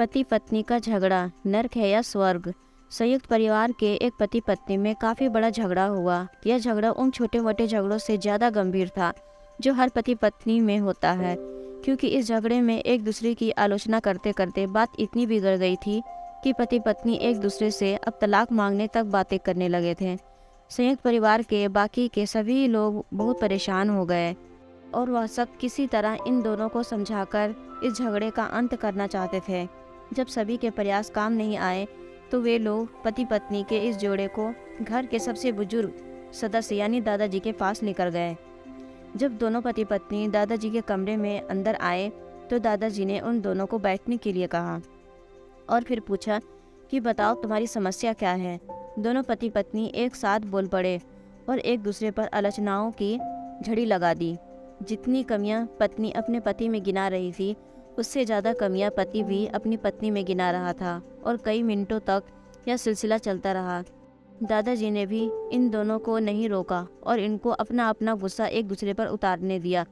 पति पत्नी का झगड़ा नर्क है या स्वर्ग। संयुक्त परिवार के एक पति पत्नी में काफ़ी बड़ा झगड़ा हुआ। यह झगड़ा उन छोटे मोटे झगड़ों से ज़्यादा गंभीर था जो हर पति पत्नी में होता है, क्योंकि इस झगड़े में एक दूसरे की आलोचना करते करते बात इतनी बिगड़ गई थी कि पति पत्नी एक दूसरे से अब तलाक मांगने तक बातें करने लगे थे। संयुक्त परिवार के बाकी के सभी लोग बहुत परेशान हो गए और वह सब किसी तरह इन दोनों को समझाकर इस झगड़े का अंत करना चाहते थे। जब सभी के प्रयास काम नहीं आए तो वे लोग पति पत्नी के इस जोड़े को घर के सबसे बुजुर्ग सदस्य यानी दादाजी के पास लेकर गए। जब दोनों पति पत्नी दादाजी के कमरे में अंदर आए तो दादाजी ने उन दोनों को बैठने के लिए कहा और फिर पूछा कि बताओ तुम्हारी समस्या क्या है। दोनों पति पत्नी एक साथ बोल पड़े और एक दूसरे पर आलोचनाओं की झड़ी लगा दी। जितनी कमियां पत्नी अपने पति में गिना रही थी, उससे ज़्यादा कमियां पति भी अपनी पत्नी में गिना रहा था और कई मिनटों तक यह सिलसिला चलता रहा। दादाजी ने भी इन दोनों को नहीं रोका और इनको अपना अपना गुस्सा एक दूसरे पर उतारने दिया।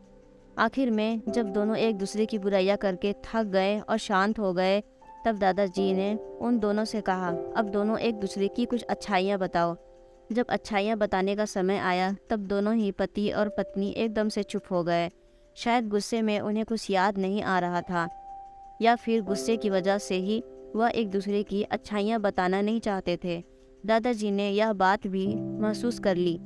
आखिर में जब दोनों एक दूसरे की बुराइयां करके थक गए और शांत हो गए, तब दादाजी ने उन दोनों से कहा, अब दोनों एक दूसरे की कुछ अच्छाइयाँ बताओ। जब अच्छाइयाँ बताने का समय आया तब दोनों ही पति और पत्नी एकदम से चुप हो गए। शायद गुस्से में उन्हें कुछ याद नहीं आ रहा था या फिर गुस्से की वजह से ही वह एक दूसरे की अच्छाइयाँ बताना नहीं चाहते थे। दादाजी ने यह बात भी महसूस कर ली।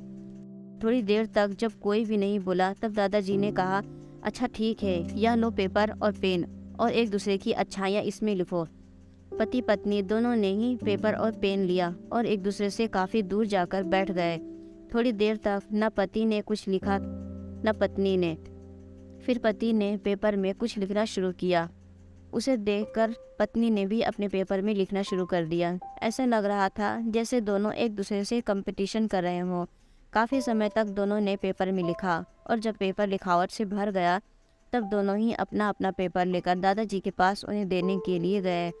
थोड़ी देर तक जब कोई भी नहीं बोला तब दादाजी ने कहा, अच्छा ठीक है, यह लो पेपर और पेन और एक दूसरे की अच्छाइयाँ इसमें लिखो। पति पत्नी दोनों ने ही पेपर और पेन लिया और एक दूसरे से काफ़ी दूर जाकर बैठ गए। थोड़ी देर तक न पति ने कुछ लिखा न पत्नी ने। फिर पति ने पेपर में कुछ लिखना शुरू किया। उसे देखकर पत्नी ने भी अपने पेपर में लिखना शुरू कर दिया। ऐसा लग रहा था जैसे दोनों एक दूसरे से कंपटीशन कर रहे हों। काफ़ी समय तक दोनों ने पेपर में लिखा और जब पेपर लिखावट से भर गया तब दोनों ही अपना अपना पेपर लेकर दादाजी के पास उन्हें देने के लिए गए।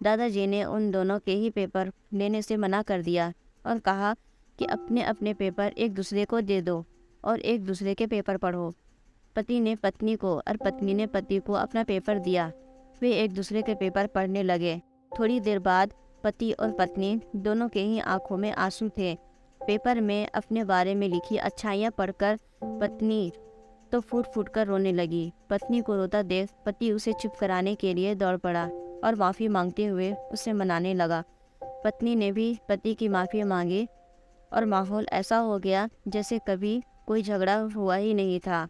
दादाजी ने उन दोनों के ही पेपर लेने से मना कर दिया और कहा कि अपने अपने पेपर एक दूसरे को दे दो और एक दूसरे के पेपर पढ़ो। पति ने पत्नी को और पत्नी ने पति को अपना पेपर दिया। वे एक दूसरे के पेपर पढ़ने लगे। थोड़ी देर बाद पति और पत्नी दोनों के ही आंखों में आंसू थे। पेपर में अपने बारे में लिखी अच्छाइयाँ पढ़कर पत्नी तो फूट फूट कर रोने लगी। पत्नी को रोता देख पति उसे चुप कराने के लिए दौड़ पड़ा और माफ़ी मांगते हुए उसे मनाने लगा। पत्नी ने भी पति की माफ़ी मांगी और माहौल ऐसा हो गया जैसे कभी कोई झगड़ा हुआ ही नहीं था।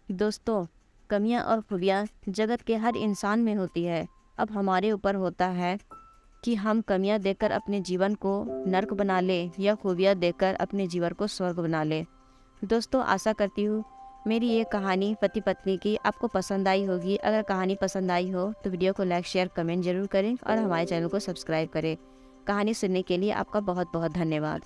दोस्तों, कमियां और खूबियां जगत के हर इंसान में होती है। अब हमारे ऊपर होता है कि हम कमियां देखकर अपने जीवन को नर्क बना ले या खूबियां देखकर अपने जीवन को स्वर्ग बना ले। दोस्तों, आशा करती हूँ मेरी ये कहानी पति पत्नी की आपको पसंद आई होगी। अगर कहानी पसंद आई हो तो वीडियो को लाइक शेयर कमेंट जरूर करें और हमारे चैनल को सब्सक्राइब करें। कहानी सुनने के लिए आपका बहुत बहुत धन्यवाद।